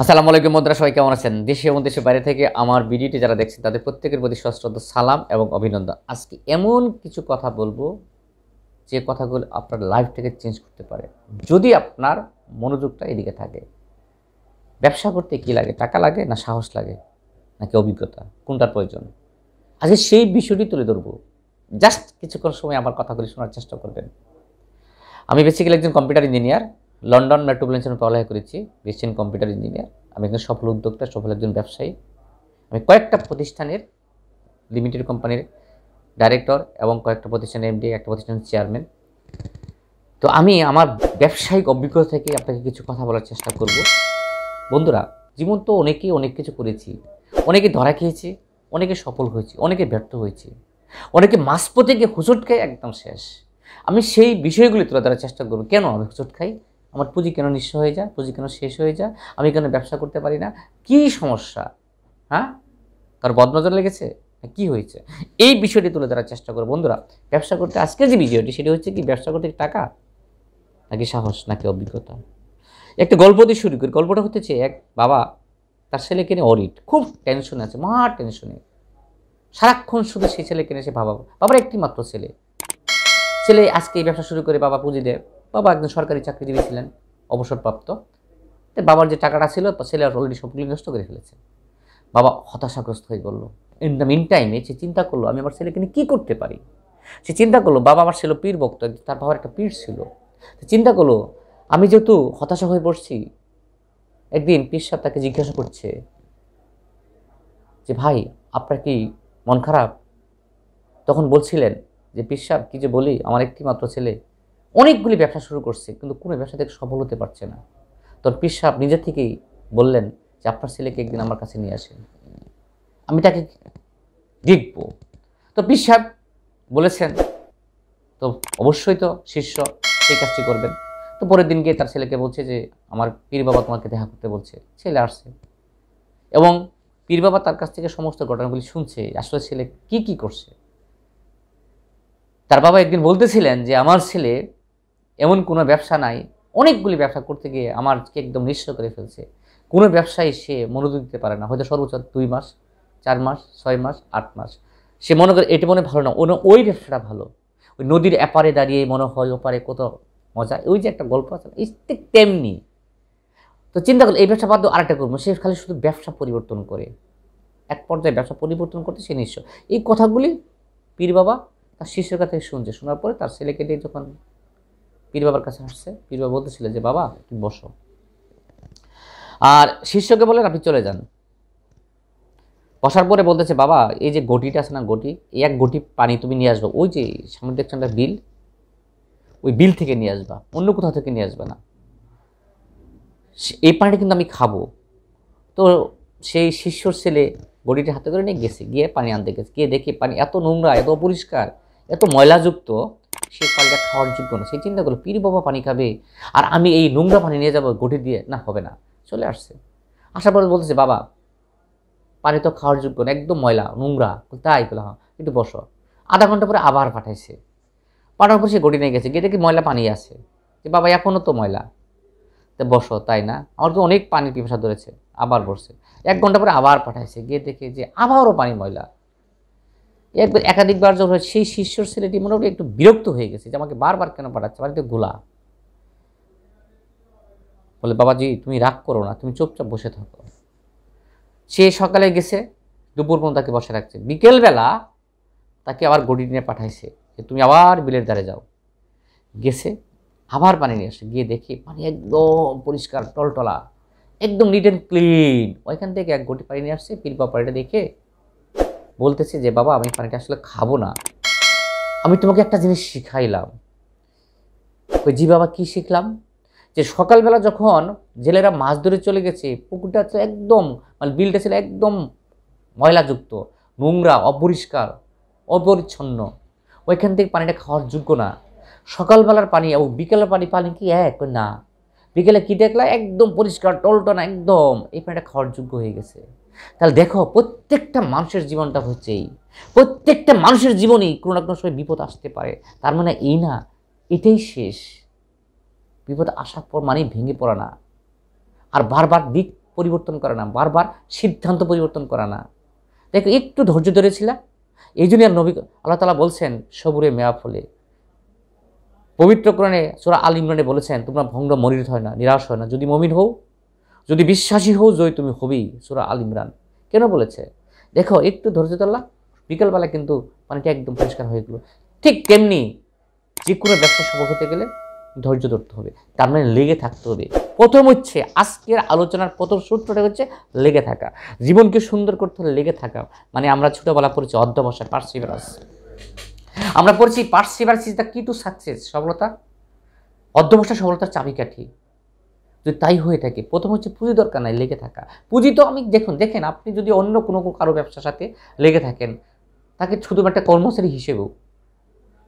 আসসালামু আলাইকুম বন্ধুরা, সবাই কেমন আছেন? দেশে এবং দেশের বাইরে থেকে আমার ভিডিওটি যারা দেখছেন তাদের প্রত্যেকের প্রতি সশ্রদ্ধ সালাম এবং অভিনন্দন। আজকে এমন কিছু কথা বলবো যে কথাগুলো আপনার লাইফটাকে চেঞ্জ করতে পারে, যদি আপনার মনোযোগটা এদিকে থাকে। ব্যবসা করতে কি লাগে? টাকা লাগে, না সাহস লাগে, নাকি অভিজ্ঞতা? কোনটার প্রয়োজন? আজকে সেই বিষয়টি তুলে ধরবো। জাস্ট কিছুক্ষণ সময় আমার কথাগুলি শোনার চেষ্টা করবেন। আমি বেসিক্যালি একজন কম্পিউটার ইঞ্জিনিয়ার, লন্ডন মেট্রোপলিটন পড়ালেখা করেছি, বেসিক কম্পিউটার ইঞ্জিনিয়ার। আমি একজন সফল উদ্যোক্তা, সফল একজন ব্যবসায়ী। আমি কয়েকটা প্রতিষ্ঠানের লিমিটেড কোম্পানির ডাইরেক্টর এবং কয়েকটা প্রতিষ্ঠানের এমডি, একটা প্রতিষ্ঠানের চেয়ারম্যান। তো আমি আমার ব্যবসায়িক অভিজ্ঞতা থেকে আপনাকে কিছু কথা বলার চেষ্টা করব। বন্ধুরা, জীবন তো অনেকেই অনেক কিছু করেছি, অনেকে ধরা খেয়েছি, অনেকে সফল হয়েছি, অনেকে ব্যর্থ হয়েছি, অনেকে মাঝপথে গিয়ে হোঁচট খাই একদম শেষ। আমি সেই বিষয়গুলি তুলে ধরার চেষ্টা করব। কেন আমি হোঁচট খাই? আমার পুঁজি কেন নিঃস্ব হয়ে যায়? পুঁজি কেন শেষ হয়ে যায়? আমি কেন ব্যবসা করতে পারি না? কী সমস্যা? হ্যাঁ, কারো বদনজর লেগেছে? কি হয়েছে? এই বিষয়টি তুলে ধরার চেষ্টা করব। বন্ধুরা, ব্যবসা করতে আজকের যে ভিডিওটি, সেটি হচ্ছে কি, ব্যবসা করতে টাকা নাকি সাহস নাকি অভিজ্ঞতা? একটা গল্প দিয়ে শুরু করি। গল্পটা হতেছে, এক বাবা তার ছেলেকে নিয়ে অডিট, খুব টেনশনে আছে, মহা টেনশনে। সারাক্ষণ শুধু সেই ছেলেকে নিয়ে সে বাবার একটি মাত্র ছেলে। ছেলে আজকে এই ব্যবসা শুরু করে, বাবা পুঁজি দেয়। বাবা একজন সরকারি চাকরিজীবী ছিলেন, অবসরপ্রাপ্ত। তো বাবার যে টাকাটা ছিল, ছেলে অলরেডি সবগুলি নষ্ট করে ফেলেছে। বাবা হতাশাগ্রস্ত হয়ে বলল। ইন দ্য মিন টাইমে সে চিন্তা করলো, আমি আমার ছেলেকে নিয়ে কী করতে পারি। সে চিন্তা করলো, বাবা আমার ছিল পীর ভক্ত, তার বাবার একটা পীর ছিল। চিন্তা করলো, আমি যেহেতু হতাশা হয়ে পড়ছি, একদিন পীর সাহেব তাকে জিজ্ঞাসা করছে যে, ভাই আপনার কি মন খারাপ? তখন বলছিলেন যে, পীর সাহেব কী যে বলি, আমার একটি মাত্র ছেলে অনেকগুলি ব্যবসা শুরু করছে, কিন্তু কোনো ব্যবসা থেকে সফল হতে পারছে না। তখন পীর সাহেব নিজে থেকেই বললেন যে, আপনার ছেলেকে একদিন আমার কাছে নিয়ে আসেন, আমি তাকে দেখব। তো পীর সাহেব বলেছেন, তো অবশ্যই তো শিষ্য সেই কাজটি করবেন। তো পরের দিন গিয়ে তার ছেলেকে বলছে যে, আমার পীর বাবা তোমাকে দেখা করতে বলছে। ছেলে আসছে এবং পীর বাবা তার কাছ থেকে সমস্ত ঘটনাগুলি শুনছে, আসলে ছেলে কি কি করছে। তার বাবা একদিন বলতেছিলেন যে, আমার ছেলে এমন কোনো ব্যবসা নাই, অনেকগুলি ব্যবসা করতে গিয়ে আমারকে একদম নিঃস্ব করে ফেলছে। কোনো ব্যবসায় সে মনোযোগ দিতে পারে না, হয়তো সর্বোচ্চ 2 মাস, 4 মাস, 6 মাস, 8 মাস। সে মনে করে এটা মনে ভালো না, ওই ব্যবসাটা ভালো। ওই নদীর এপারে দাঁড়িয়ে মনে হয় ওপারে কত মজা, ওই যে একটা গল্প আছে, ঠিক তেমনি। তো চিন্তা করলো, এই ব্যবসা বাদ দিয়ে আরেকটা করবো। সে খালি শুধু ব্যবসা পরিবর্তন করে, এক পর্যায়ে ব্যবসা পরিবর্তন করতে সে নিঃস্ব। এই কথাগুলি পীর বাবা তার শিষ্যের কাছে শুনছে। শোনার পরে তার ছেলেকে দিয়ে যখন পীর বাবার কাছে আসছে, পীর বাবা বলতেছিল যে, বাবা তুমি বসো। আর শিষ্যকে বলেন, আপনি চলে যান। বসার পরে বলতেছে, বাবা এই যে গটিটা আছে না, গটি, এই এক গটি পানি তুমি নিয়ে আসবা, ওই যে সামনে দেখছেন একটা বিল, ওই বিল থেকে নিয়ে আসবা, অন্য কোথাও থেকে নিয়ে আসবে না। এই পানিটা কিন্তু আমি খাবো। তো সেই শিষ্যর ছেলে গটিটা হাতে করে নিয়ে গেছে, গিয়ে পানি আনতে গেছে। গিয়ে দেখি পানি এত নোংরা, এত অপরিষ্কার, এত ময়লাযুক্ত, সেই পানিটা খাওয়ার যোগ্য না। সেই চিন্তা করলো, পীর বাবা পানি খাবে আর আমি এই নোংরা পানি নিয়ে যাবো গটি দিয়ে, না হবে না। চলে আসছে, আসার পরে বলতেছে, বাবা পানি তো খাওয়ার যোগ্য না, একদম ময়লা নোংরা। তাই বলে, হ্যাঁ একটু বসো। আধা ঘন্টা পরে আবার পাঠাইছে। পাঠানোর পর সে গটি নিয়ে গেছে, গিয়ে দেখি ময়লা পানি আছে। যে বাবা এখনও তো ময়লা। তো বসো, তাই না, আমার তো অনেক পানির পিপাসা ধরেছে। আবার বসছে। 1 ঘন্টা পরে আবার পাঠাইছে, গিয়ে দেখে যে আবারও পানি ময়লা। একবার একাধিকবার যখন সেই শিষ্যর ছেলেটি মোটামুটি একটু বিরক্ত হয়ে গেছে যে, আমাকে বারবার কেন পাঠাচ্ছে, বাড়িতে গোলা। বলে, বাবাজি তুমি রাগ করো না, তুমি চুপচাপ বসে থাকো। সে সকালে গেছে, দুপুর পর্যন্ত তাকে বসে রাখছে। বিকেলবেলা তাকে আবার গড়ি নিয়ে পাঠাইছে যে, তুমি আবার বিলের ধারে যাও। গেছে, আবার পানি নিয়ে আসে। গিয়ে দেখি পানি একদম পরিষ্কার টলটলা, একদম নিট অ্যান্ড ক্লিন। ওইখান থেকে এক গটি পানি নিয়ে আসছে। পীর বাবা পানিটা দেখে বলতেছে যে, বাবা আমি পানিটা আসলে খাবো না, আমি তোমাকে একটা জিনিস শিখাইলাম। ওই জি বাবা, কি শিখলাম? যে সকালবেলা যখন জেলেরা মাছ ধরে চলে গেছে, পুকুরটা ছিল একদম, মানে বিলটা ছিল একদম ময়লাযুক্ত, নোংরা, অপরিষ্কার, অপরিচ্ছন্ন। ওইখান থেকে পানিটা খাওয়ার যোগ্য না। সকালবেলার পানি এবং বিকেলের পানি, পানি কি এক না? বিকেলে কি দেখলা, একদম পরিষ্কার টলটনা, একদম এই পানিটা খাওয়ার যোগ্য হয়ে গেছে। তাহলে দেখো, প্রত্যেকটা মানুষের জীবনটা হচ্ছে এই, প্রত্যেকটা মানুষের জীবনেই কোনো না কোনো সময় বিপদ আসতে পারে। তার মানে এই না এটাই শেষ। বিপদ আসার পর মানেই ভেঙে পড়া না, আর বারবার দিক পরিবর্তন করা না, বারবার সিদ্ধান্ত পরিবর্তন করা না। দেখো একটু ধৈর্য ধরেছিল, এই জন্য নবী আল্লাহ তাআলা বলছেন সবুরে মেয়া ফলে। পবিত্র কোরআনে সূরা আল ইমরানে বলেছেন তোমরা ভঙ্গ মরির হয় না, নিরাশ হয় না, যদি মুমিন হও, যদি বিশ্বাসী হও, জয় তুমি হবেই। সূরা আল ইমরান কেন বলেছে? দেখো একটু ধৈর্য ধরলা, বিকালবেলা কিন্তু পানিটা একদম পরিষ্কার হয়ে গেল। ঠিক তেমনি যে কোনো ব্যবসা সফল হতে গেলে ধৈর্য ধরতে হবে, তার মানে লেগে থাকতে হবে। প্রথম হচ্ছে আজকের আলোচনার প্রথম সূত্রটা হচ্ছে লেগে থাকা। জীবনকে সুন্দর করতে হলে লেগে থাকা, মানে আমরা ছোটবেলা পড়েছি অধ্যবসায়, পার্সিভারেন্স। আমরা পড়ছি পার্সিভারেন্স ইজ দ্য কি টু সাকসেস, সফলতা, অধ্যবসায় সফলতার চাবিকাঠি। যদি তাই হয়ে থাকে, প্রথম হচ্ছে পুঁজি দরকার নাই, লেগে থাকা। পুঁজি তো আমি দেখেন আপনি যদি অন্য কোনো কারো ব্যবসার সাথে লেগে থাকেন, তাকে শুধুমাত্র একটা কর্মচারী হিসেবেও,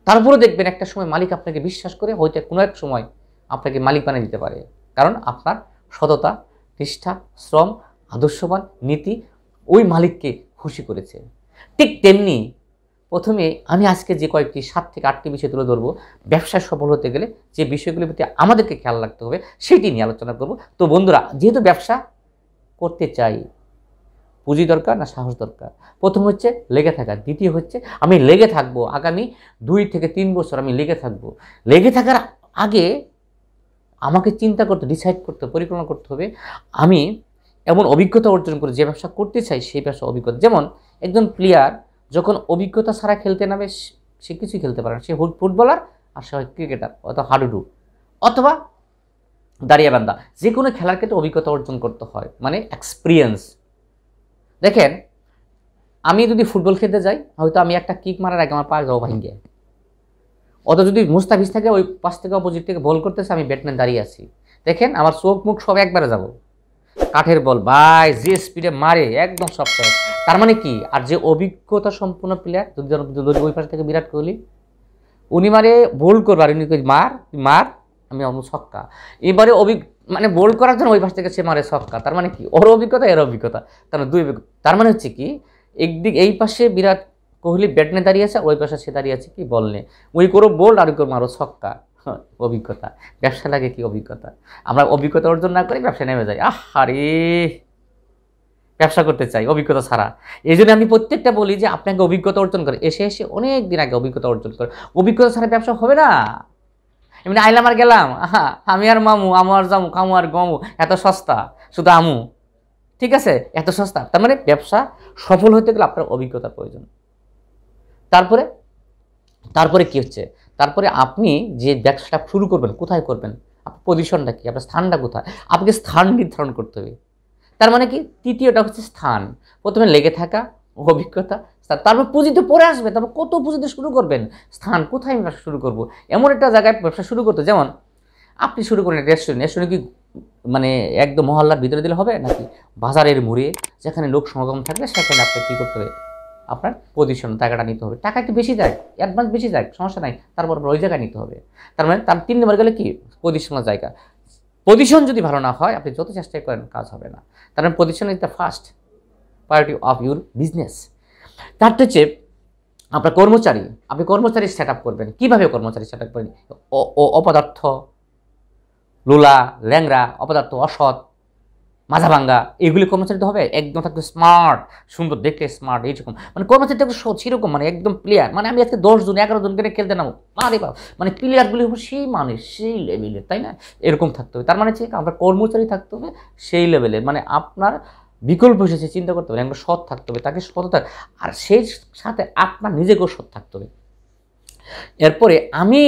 তারপরে দেখবেন একটা সময় মালিক আপনাকে বিশ্বাস করে হয়তো কোনো এক সময় আপনাকে মালিক বানিয়ে দিতে পারে, কারণ আপনার সততা, নিষ্ঠা, শ্রম, আদর্শবান নীতি ওই মালিককে খুশি করেছে। ঠিক তেমনি প্রথমে আমি আজকে যে কয়েকটি 7 থেকে 8টি বিষয় তুলে ধরবো, ব্যবসায় সফল হতে গেলে যে বিষয়গুলির প্রতি আমাদেরকে খেয়াল রাখতে হবে সেটি নিয়ে আলোচনা করব। তো বন্ধুরা, যেহেতু ব্যবসা করতে চাই, পুঁজি দরকার না সাহস দরকার? প্রথম হচ্ছে লেগে থাকা, দ্বিতীয় হচ্ছে আমি লেগে থাকবো, আগামী 2 থেকে 3 বছর আমি লেগে থাকবো। লেগে থাকার আগে আমাকে চিন্তা করতে, ডিসাইড করতে, পরিকল্পনা করতে হবে আমি এমন অভিজ্ঞতা অর্জন করে যে ব্যবসা করতে চাই সেই ব্যবসা অভিজ্ঞতা। যেমন একজন প্লেয়ার যখন অভিজ্ঞতা ছাড়া খেলতে নামে সে কিছুই খেলতে পারে না। সে ফুটবলার আর সে হয় ক্রিকেটার অথবা হাডুডু অথবা দাঁড়িয়াবান্ধা, যে কোনো খেলার ক্ষেত্রে অভিজ্ঞতা অর্জন করতে হয়, মানে এক্সপিরিয়েন্স। দেখেন আমি যদি ফুটবল খেলতে যাই, হয়তো আমি একটা কিক মারার আগে আমার পা যাও ভাঙ্গে, অত যদি মুস্তাফিজ থাকে ওই পাশ থেকে অপোজিট থেকে বল করতেছে, আমি ব্যাটম্যান দাঁড়িয়ে আছি, দেখেন আমার চোখ মুখ সব একবারে যাব। কাঠের বল ভাই যে স্পিডে মারে একদম সব শেষ। তার মানে কি, আর যে অভিজ্ঞতা সম্পূর্ণ প্লেয়ার, যদি ওই পাশ থেকে বিরাট কোহলি, উনি মারে বোল করবার, উনি মার আমি অন্য ছক্কা, এবারে মানে বোল করার জন্য ওই পাশ থেকে সে মারে ছক্কা। তার মানে কি, ওর অভিজ্ঞতা এর অভিজ্ঞতা, তার মানে দুই অভিজ্ঞতা। তার মানে হচ্ছে কি, একদিক এই পাশে বিরাট কোহলি ব্যাটনে দাঁড়িয়ে আছে, ওই পাশে সে দাঁড়িয়ে আছে কি বল নিয়ে, ওই করো বোল্ড আর ওই করো মারো ছক্কা। অভিজ্ঞতা। ব্যবসা লাগে কি অভিজ্ঞতা? আমরা অভিজ্ঞতা অর্জন না করে ব্যবসা নেমে যাই, আরে ব্যবসা করতে চাই অভিজ্ঞতা ছাড়া। এই জন্য আমি প্রত্যেকটা বলি যে আপনাকে অভিজ্ঞতা অর্জন করে, এসে অনেক দিন আগে অভিজ্ঞতা অর্জন করে। অভিজ্ঞতা ছাড়া ব্যবসা হবে না। এমনি আইলাম আর গেলাম, আমি আর মামু, আমু আর জামু, কামু আর গমু, এত সস্তা, শুধু আমু, ঠিক আছে, এত সস্তা। তার মানে ব্যবসা সফল হতে গেলে আপনার অভিজ্ঞতা প্রয়োজন। তারপরে কি হচ্ছে, তারপরে আপনি যে ব্যবসাটা শুরু করবেন কোথায় করবেন, আপনার পজিশনটা কি, আপনার স্থানটা কোথায়, আপনাকে স্থান নির্ধারণ করতে হবে। তার মানে কি, তৃতীয়টা হচ্ছে স্থান। প্রথমে লেগে থাকা, অভিজ্ঞতা, তারপর পুঁজি তো পরে আসবে, তারপর কত পুঁজিতে শুরু করবেন, স্থান কোথায় আমি ব্যবসা শুরু করবো, এমন একটা জায়গায় ব্যবসা শুরু করতে। যেমন আপনি শুরু করেন রেস্টুরেন্ট কি মানে একদম মহল্লার ভিতরে দিলে হবে নাকি বাজারের মোড়ে যেখানে লোক সমাগম থাকবে সেখানে আপনাকে কী করতে হবে, আপনার পজিশন জায়গাটা নিতে হবে। টাকা একটু বেশি যায়, অ্যাডভান্স বেশি যায়, সমস্যা নাই, তারপর ওই জায়গায় নিতে হবে। তার মানে তার 3 নম্বর গেলে কি, পজিশনের জায়গা। পজিশন যদি ভালো না হয়, আপনি যত চেষ্টাই করেন কাজ হবে না। তার মানে position is the first priority of your business. তারটা হচ্ছে আপনার কর্মচারী, আপনি কর্মচারী সেট আপ করবেন। কীভাবে কর্মচারী সেট আপ করবেন? অপদার্থ, লোলা, ল্যাংরা, অপদার্থ, অসৎ, মাঝা ভাঙ্গা, এগুলি কর্মচারী তো হবে একদম থাকবে স্মার্ট, সুন্দর দেখতে স্মার্ট, এইরকম মানে কর্মচারী থাকবে সেরকম, মানে একদম প্লেয়ার। মানে আমি আজকে 10 জন 11 জনকে খেলতে নামো, মারে বাবা, মানে প্লেয়ারগুলি হবে সেই মানে সেই লেভেলের, তাই না? এরকম থাকতে হবে। তার মানে হচ্ছে আপনার কর্মচারী থাকতে হবে সেই লেভেলের, মানে আপনার বিকল্প হিসেবে চিন্তা করতে হবে, একবার সৎ থাকতে হবে, তাকে সততা, আর সেই সাথে আপনার নিজেকেও সৎ থাকতে হবে। এরপরে আমি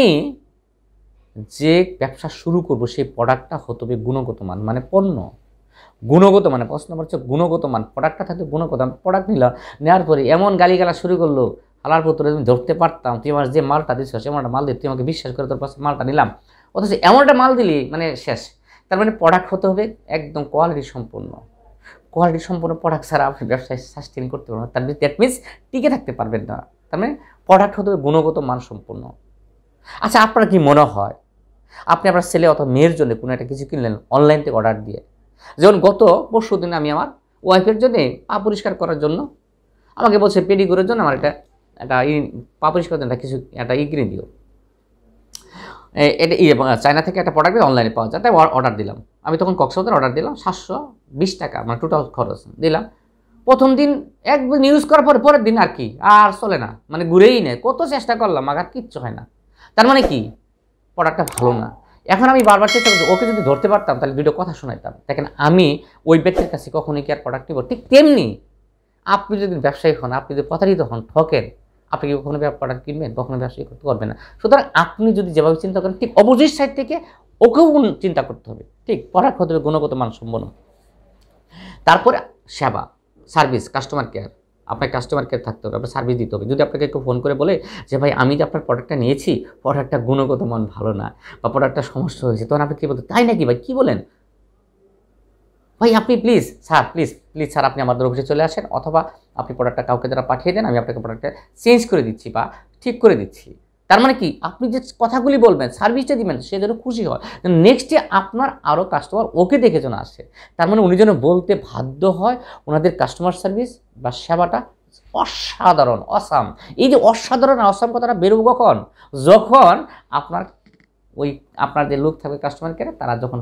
যে ব্যবসা শুরু করব সেই প্রোডাক্টটা হতে হবে গুণগত মান, মানে পণ্য গুণগত মানে, প্রশ্ন নম্বর হচ্ছে গুণগত মান। প্রোডাক্টটা থাকবে গুণগত। প্রোডাক্ট নেওয়ার পরে এমন গালিগালা শুরু করলো, হালার পত্র তুমি ধরতে পারতাম, তুই আমার যে মালটা দিচ্ছ এমন একটা মাল দিই, তুই আমাকে বিশ্বাস করে তোর পাশে মালটা নিলাম, অথচ এমন একটা মাল দিলি, মানে শেষ। তার মানে প্রোডাক্ট হতে হবে একদম কোয়ালিটি সম্পন্ন। কোয়ালিটি সম্পন্ন প্রোডাক্ট ছাড়া আপনি ব্যবসায় সাস্টেন করতে পারবেন না, তার দ্যাট মিনস টিকে থাকতে পারবেন না। তার মানে প্রোডাক্ট হতে হবে গুণগত মান সম্পন্ন। আচ্ছা, আপনার কি মনে হয়, আপনি আপনার ছেলে অথবা মেয়ের জন্য কোনো একটা কিছু কিনলেন অনলাইন থেকে অর্ডার দিয়ে, যেমন গত পরশু দিন আমি আমার ওয়াইফের জন্য পা পরিষ্কার করার জন্য আমাকে বলছে পেডিকিউরের জন্য আমার একটা পা পরিষ্কার জন্য কিছু একটা কিনে দিও, এটা চায়না থেকে একটা প্রোডাক্ট অনলাইনে পাওয়া যায়, তাই অর্ডার দিলাম। আমি তখন কক্সবাজার অর্ডার দিলাম 720 টাকা, মানে টোটাল খরচ দিলাম। প্রথম দিন একবার ইউজ করার পরে পরের দিন আর কি আর চলে না, মানে ঘুরেই নেয়। কত চেষ্টা করলাম আর কিচ্ছু হয় না। তার মানে কি প্রোডাক্টটা ভালো না। এখন আমি বারবার চেষ্টা করছি, ওকে যদি ধরতে পারতাম তাহলে দুটো কথা শোনাইতাম। দেখেন আমি ওই ব্যক্তির কাছে কখনোই কি আর প্রোডাক্ট নিব। ঠিক তেমনি আপনি যদি ব্যবসায়ী হন, আপনি যদি প্রতারিত হন, ঠকেন, আপনি কি কখনো প্রোডাক্ট কিনবেন? কখনো ব্যবসায়ী করতে পারবেন না। সুতরাং আপনি যদি যেভাবে চিন্তা করেন ঠিক অপোজিট সাইড থেকে ওকেও চিন্তা করতে হবে। ঠিক প্রোডাক্ট হতে হবে গুণগত মানসম্পন্ন। তারপরে সেবা, সার্ভিস, কাস্টমার কেয়ার। আপনার কাস্টমার কেয়ার থাকতে হবে, আপনার সার্ভিস দিতে হবে। যদি আপনাকে একটু ফোন করে বলে যে ভাই আমি যে আপনার প্রোডাক্টটা নিয়েছি, প্রোডাক্টটা গুণগত মান ভালো না বা প্রোডাক্টটা সমস্যা হয়েছে, তখন আপনি কী বলতে, তাই নাকি ভাই, কী বলেন ভাই, আপনি প্লিজ স্যার, প্লিজ স্যার আপনি আমাদের অফিসে চলে আসেন, অথবা আপনি প্রোডাক্টটা কাউকে দ্বারা পাঠিয়ে দেন, আমি আপনাকে প্রোডাক্টটা চেঞ্জ করে দিচ্ছি বা ঠিক করে দিচ্ছি। তার মানে কি আপনি যে কথাগুলি বলবেন, সার্ভিসটা দিবেন, সে যেন খুশি হয়, নেক্সটে আপনার আরও কাস্টমার ওকে দেখে যেন আসে। তার মানে উনি যেন বলতে বাধ্য হয় ওনাদের কাস্টমার সার্ভিস বা সেবাটা অসাধারণ, অসাম। এই যে অসাধারণ অসাম কথাটা বেরোবো কখন? যখন আপনার যে লোক থাকবে কাস্টমার কেয়ারে, তারা যখন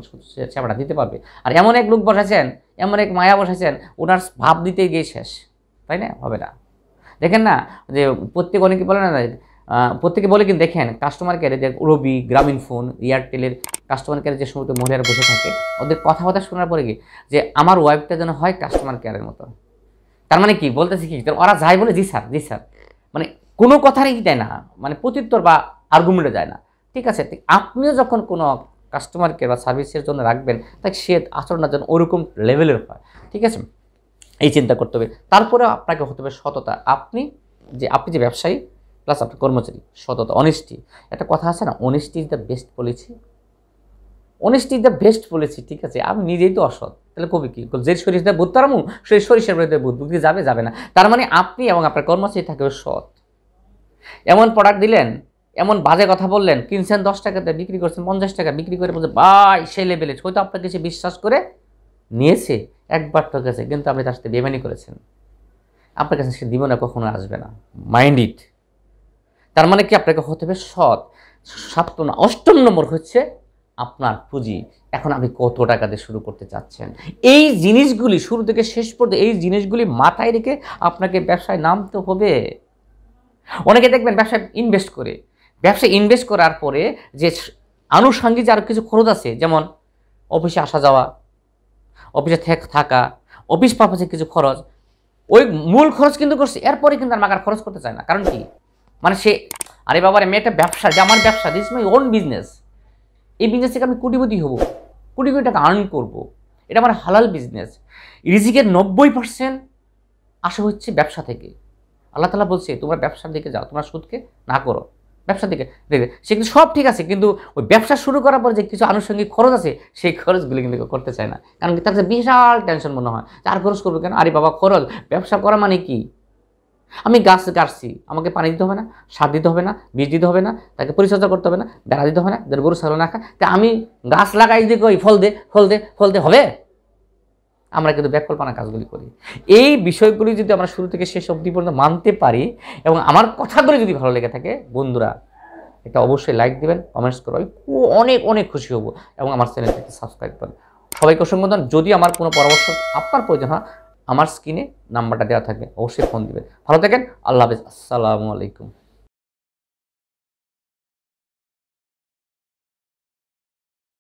সেবাটা দিতে পারবে। আর এমন এক লোক বসাচ্ছেন, এমন এক মায়া বসাচ্ছেন, ওনার ভাব দিতে গিয়ে শেষ, তাই না? হবে না। দেখেন না যে অনেকে বলে না, প্রত্যেকে বলে কিন্তু দেখেন কাস্টমার কেয়ারে যে রবি, গ্রামীণ ফোন, এয়ারটেলের কাস্টমার কেয়ারে যে সমস্ত মহিলারা বসে থাকে, ওদের কথাবার্তা শোনার পরে কি যে আমার ওয়াইফটা যেন হয় কাস্টমার কেয়ারের মতো। তার মানে কি বলতেছি কি, ওরা যাই বলে জি স্যার, মানে কোনো কথারই দেয় না, মানে প্রত্যুত্তর বা আর্গুমেন্টে যায় না। ঠিক আছে, আপনিও যখন কোনো কাস্টমার কেয়ার বা সার্ভিসের জন্য রাখবেন, তাই সে আচরণটা যেন ওরকম লেভেলের হয়। ঠিক আছে, এই চিন্তা করতে হবে। তারপরে আপনাকে হতে হবে সততা। আপনি যে ব্যবসায়ী প্লাস আপনার কর্মচারী, সততা, অনেস্টি। একটা কথা আছে না, honesty is the best policy. Honesty is the best policy. ঠিক আছে, আমি নিজেই তো অসৎ, তাহলে কবি কি যে সরিষ দেয় বুধ তারামু, সেই সরিষার বিরুদ্ধে বুধ বুদ্ধি যাবে না। তার মানে আপনি এবং আপনার কর্মচারী থাকবে সৎ। এমন প্রোডাক্ট দিলেন, এমন বাজে কথা বললেন, কিনছেন 10 টাকাতে, বিক্রি করছেন 50 টাকা, বিক্রি করে বলছে ভাই সেই লেভেলে, হয়তো আপনার কাছে বিশ্বাস করে নিয়েছে, একবার তো গেছে, কিন্তু আপনি তার সাথে বেমানি করেছেন, আপনার কাছে সে দিব না, কখনো আসবে না। Mind it. তার মানে কি আপনাকে হতে হবে সৎ। 8 নম্বর হচ্ছে আপনার পুঁজি। এখন আপনি কত টাকা দিয়ে শুরু করতে চাচ্ছেন, এই জিনিসগুলি শুরু থেকে শেষ পর্যন্ত এই জিনিসগুলি মাথায় রেখে আপনাকে ব্যবসায় নামতে হবে। অনেকে দেখবেন ব্যবসায় ইনভেস্ট করার পরে যে আনুষঙ্গিক যে আরও কিছু খরচ আছে, যেমন অফিসে আসা যাওয়া, অফিসে থাকা, অফিস পারপাসে কিছু খরচ, ওই মূল খরচ কিন্তু করছে, এরপরে কিন্তু আর মাকার খরচ করতে চায় না। কারণ কি, মানে সে আরে বাবার আমি একটা ব্যবসা, যে আমার ব্যবসা, দিস মাই ওন বিজনেস, এই বিজনেস থেকে আমি কোটিপতি হব, কোটি টাকা আর্ন করবো, এটা আমার হালাল বিজনেস। রিজিকের 90% আসা হচ্ছে ব্যবসা থেকে। আল্লাহ তাআলা বলছে তোমরা ব্যবসার দিকে যাও, তোমরা সুদকে না করো, ব্যবসার দিকে দেখবে। সে কিন্তু সব ঠিক আছে, কিন্তু ওই ব্যবসা শুরু করার পর যে কিছু আনুষঙ্গিক খরচ আছে, সেই খরচগুলি কিন্তু করতে চায় না। কারণ কি, তার কাছে বিশাল টেনশন মনে হয়, আর খরচ করবো কেন? আরে বাবা খরচ, ব্যবসা করা মানে কি, আমি গাছ কাটছি, আমাকে পানি দিতে হবে না, সার দিতে হবে না, বীজ দিতে হবে না, তাকে পরিচর্যা করতে হবে না, বেড়া দিতে হবে না, যাতে গরু ছাগল না খায়, তা আমি গাছ লাগাই দিয়ে কই ফল দে হবে? আমরা কিন্তু ব্যাককল্পনা কাজগুলি করি। এই বিষয়গুলি যদি আমরা শুরু থেকে শেষ অবধি পর্যন্ত মানতে পারি এবং আমার কথাগুলি যদি ভালো লেগে থাকে, বন্ধুরা এটা অবশ্যই লাইক দিবেন, কমেন্টস করবেন, অনেক খুশি হব, এবং আমার চ্যানেলটাকে সাবস্ক্রাইব করবেন। সবাইকে অসংখ্য ধন্যবাদ। যদি আমার কোনো পরামর্শ আপনার প্রয়োজন হয়, আমার স্ক্রিনে নাম্বারটা দেওয়া থাকবে, অবশ্যই ফোন দিবেন। ভালো থাকেন, আল্লাহ হাফেজ, আসসালামু আলাইকুম।